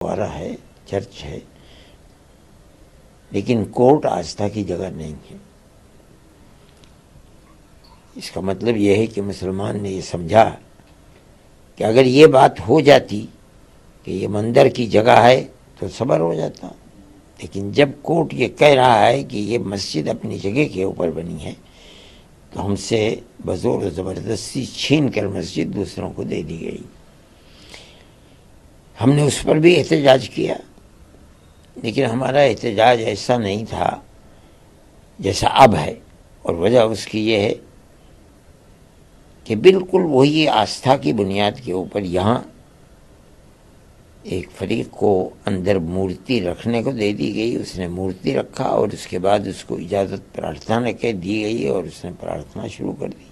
گرودوارا ہے، چرچ ہے، لیکن کورٹ آستھا کی جگہ نہیں ہے۔ اس کا مطلب یہ ہے کہ مسلمان نے یہ سمجھا کہ اگر یہ بات ہو جاتی کہ یہ مندر کی جگہ ہے تو صبر ہو جاتا، لیکن جب کورٹ یہ کہہ رہا ہے کہ یہ مسجد اپنی جگہ کے اوپر بنی ہے تو ہم سے بزور و زبردستی چھین کر مسجد دوسروں کو دے دی گئی۔ ہم نے اس پر بھی احتجاج کیا، لیکن ہمارا احتجاج ایسا نہیں تھا جیسا اب ہے، اور وجہ اس کی یہ ہے کہ بالکل وہی آستھا کی بنیاد کے اوپر یہاں ایک فریق کو اندر مورتی رکھنے کو دے دی گئی، اس نے مورتی رکھا اور اس کے بعد اس کو اجازت پرارتھنا کے دی گئی اور اس نے پرارتھنا شروع کر دی۔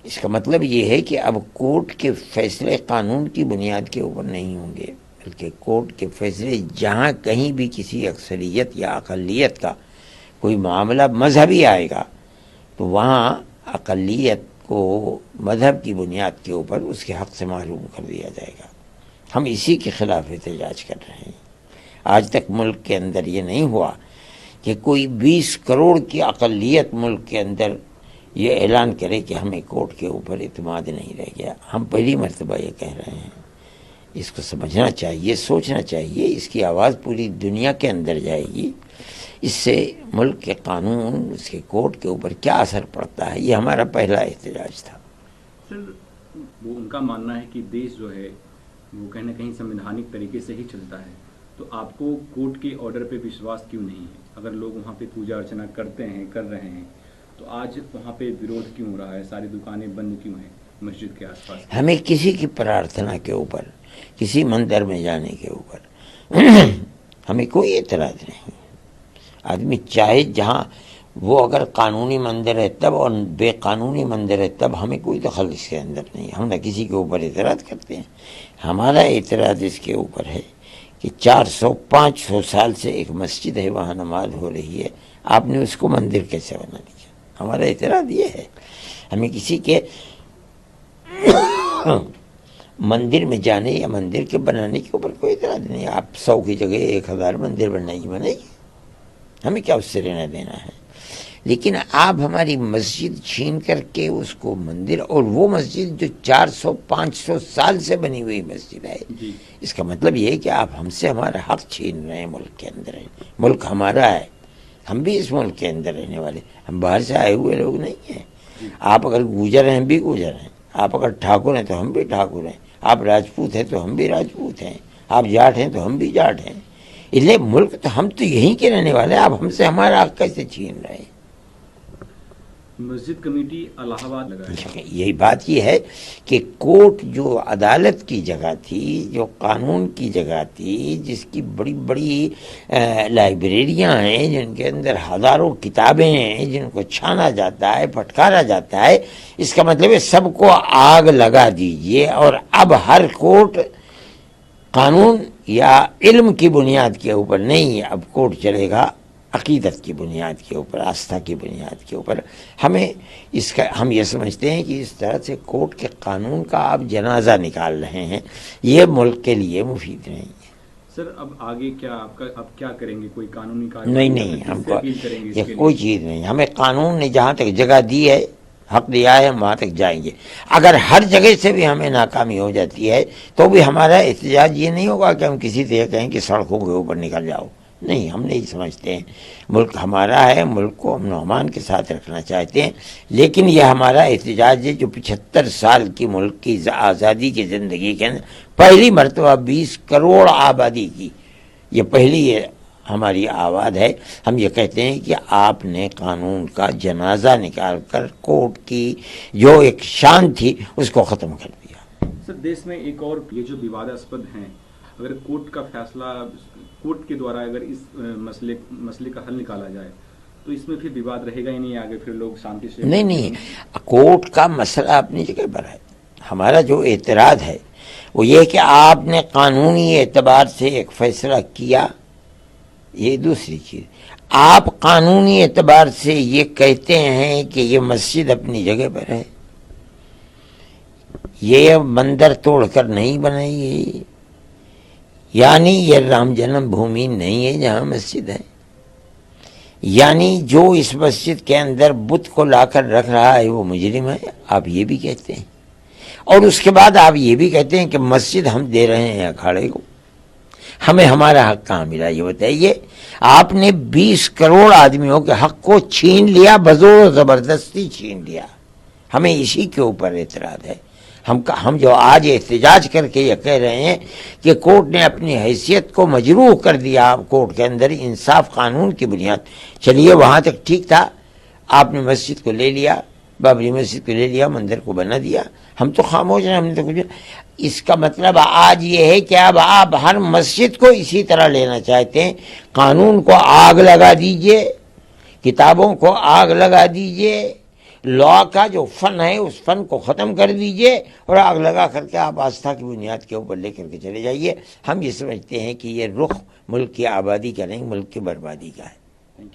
اس کا مطلب یہ ہے کہ اب کورٹ کے فیصلے قانون کی بنیاد کے اوپر نہیں ہوں گے، بلکہ کورٹ کے فیصلے جہاں کہیں بھی کسی اکثریت یا اقلیت کا کوئی معاملہ مذہبی آئے گا تو وہاں اقلیت کو مذہب کی بنیاد کے اوپر اس کے حق سے محروم کر دیا جائے گا۔ ہم اسی کے خلاف احتجاج کر رہے ہیں۔ آج تک ملک کے اندر یہ نہیں ہوا کہ کوئی 20 کروڑ کی اقلیت ملک کے اندر یہ اعلان کرے کہ ہمیں کورٹ کے اوپر اعتماد نہیں رہ گیا۔ ہم پہلی مرتبہ یہ کہہ رہے ہیں۔ اس کو سمجھنا چاہیے، سوچنا چاہیے، اس کی آواز پوری دنیا کے اندر جائے گی۔ اس سے ملک کے قانون، اس کے کورٹ کے اوپر کیا اثر پڑتا ہے، یہ ہمارا پہلا احتجاج تھا۔ سر، وہ ان کا ماننا ہے کہ دیش جو ہے وہ کہیں نہ کہیں سمویدھانک طریقے سے ہی چلتا ہے، تو آپ کو کورٹ کے آرڈر پہ وشواس کیوں نہیں ہے؟ اگر لوگ وہاں پہ پوجا ارچنا کرتے ہیں، کر رہے ہیں، تو آج وہاں پہ ورودھ کیوں ہو رہا ہے؟ ساری دکانیں بند کیوں ہیں مسجد کے آس پاس؟ ہمیں کسی کی پرارتھنا کے اوپر، کسی مندر میں جانے کے اوپر ہمیں کوئی اعتراض نہیں۔ آدمی چاہے جہاں، وہ اگر قانونی مندر ہے تب اور بے قانونی مندر ہے تب ہمیں کوئی دخل اس کے اندر نہیں۔ ہم نہ کسی کے اوپر اعتراض کرتے ہیں۔ ہمارا اعتراض اس کے اوپر ہے کہ 400-500 سال سے ایک مسجد ہے، وہاں نماز ہو رہی ہے، آپ نے اس کو مندر کیسے بنا دیا؟ ہمارا اعتراض یہ ہے۔ ہمیں کسی کے مندر میں جانے یا مندر کے بنانے کے اوپر کوئی اعتراض نہیں۔ آپ 100 کی جگہ 1000 مندر بنائیے، ہمیں کیا اس سے لینا دینا ہے؟ لیکن آپ ہماری مسجد چھین کر کے اس کو مندر، اور وہ مسجد جو 400-500 سال سے بنی ہوئی مسجد ہے، اس کا مطلب یہ ہے کہ آپ ہم سے ہمارا حق چھین رہے ہیں۔ ملک کے اندر ہے، ملک ہمارا ہے، ہم بھی اس ملک کے اندر رہنے والے، ہم باہر سے آئے ہوئے لوگ نہیں ہیں۔ آپ اگر گوجر ہیں، ہم بھی گوجر ہیں، آپ اگر ٹھاکر ہیں تو ہم بھی ٹھاکر ہیں، آپ راجپوت ہیں تو ہم بھی راجپوت ہیں، آپ جاٹ ہیں تو ہم بھی جاٹ ہیں۔ اس لیے ملک تو ہم تو یہیں کے رہنے والے ہیں، آپ ہم سے ہمارا حق کیسے چھین رہے ہیں؟ مسجد کمیٹی الہ آباد لگا، یہی بات یہ ہے کہ کورٹ جو عدالت کی جگہ تھی، جو قانون کی جگہ تھی، جس کی بڑی بڑی لائبریریاں ہیں، جن کے اندر ہزاروں کتابیں ہیں، جن کو چھانا جاتا ہے، پھٹکارا جاتا ہے، اس کا مطلب ہے سب کو آگ لگا دیجئے، اور اب ہر کورٹ قانون یا علم کی بنیاد کے اوپر نہیں، اب کورٹ چلے گا عقیدت کی بنیاد کے اوپر، آستھا کی بنیاد کے اوپر۔ ہم یہ سمجھتے ہیں کہ اس طرح سے کورٹ کے قانون کا آپ جنازہ نکال رہے ہیں، یہ ملک کے لیے مفید نہیں ہے۔ سر، اب آگے کیا اب کیا کریں گے؟ کوئی قانونی کارروائی؟ نہیں، ہم کو یہ کوئی چیز نہیں۔ ہمیں قانون نے جہاں تک جگہ دی ہے، حق دیا ہے، ہم وہاں تک جائیں گے۔ اگر ہر جگہ سے بھی ہمیں ناکامی ہو جاتی ہے تو بھی ہمارا احتجاج یہ نہیں ہوگا کہ ہم کسی سے کہیں کہ سڑکوں کے اوپر نکل جاؤ۔ نہیں، ہم نہیں سمجھتے ہیں۔ ملک ہمارا ہے، ملک کو امن و امان کے ساتھ رکھنا چاہتے ہیں، لیکن یہ ہمارا احتجاج ہے جو 75 سال کی ملک کی آزادی کی زندگی کے اندر پہلی مرتبہ 20 کروڑ آبادی کی یہ پہلی ہماری آواز ہے۔ ہم یہ کہتے ہیں کہ آپ نے قانون کا جنازہ نکال کر کورٹ کی جو ایک شان تھی اس کو ختم کر دیا۔ سر، دیش میں ایک اور یہ جو وواداسپد ہیں، اگر کورٹ کا فیصلہ، کورٹ کے دوارا اگر اس مسئلے کا حل نکالا جائے تو اس میں پھر وواد رہے گا ہی نہیں، آگے پھر لوگ شانتی سے؟ نہیں، کورٹ کا مسئلہ اپنی جگہ پر ہے۔ ہمارا جو اعتراض ہے وہ یہ کہ آپ نے قانونی اعتبار سے ایک فیصلہ کیا، یہ دوسری چیز۔ آپ قانونی اعتبار سے یہ کہتے ہیں کہ یہ مسجد اپنی جگہ پر ہے، یہ مندر توڑ کر نہیں بنائی گئی، یعنی یہ رام جنم بھومی نہیں ہے جہاں مسجد ہے، یعنی جو اس مسجد کے اندر بت کو لا کر رکھ رہا ہے وہ مجرم ہے، آپ یہ بھی کہتے ہیں، اور اس کے بعد آپ یہ بھی کہتے ہیں کہ مسجد ہم دے رہے ہیں اکھاڑے کو، ہمیں ہمارا حق کہاں ملا یہ بتائیے؟ آپ نے 20 کروڑ آدمیوں کے حق کو چھین لیا، بزور و زبردستی چھین لیا، ہمیں اسی کے اوپر اعتراض ہے۔ ہم جو آج احتجاج کر کے یہ کہہ رہے ہیں کہ کورٹ نے اپنی حیثیت کو مجروح کر دیا، کورٹ کے اندر انصاف قانون کی بنیاد، چلیے وہاں تک ٹھیک تھا، آپ نے مسجد کو لے لیا، بابری مسجد کو لے لیا، مندر کو بنا دیا، ہم تو خاموش ہیں، ہم نے تو کچھ، اس کا مطلب آج یہ ہے کہ اب آپ ہر مسجد کو اسی طرح لینا چاہتے ہیں، قانون کو آگ لگا دیجئے، کتابوں کو آگ لگا دیجئے، لا کا جو فن ہے اس فن کو ختم کر دیجئے، اور آگ لگا کر کے آپ آستھا کی بنیاد کے اوپر لے کر کے چلے جائیے۔ ہم یہ سمجھتے ہیں کہ یہ رخ ملک کی آبادی کا نہیں، ملک کی بربادی کا ہے۔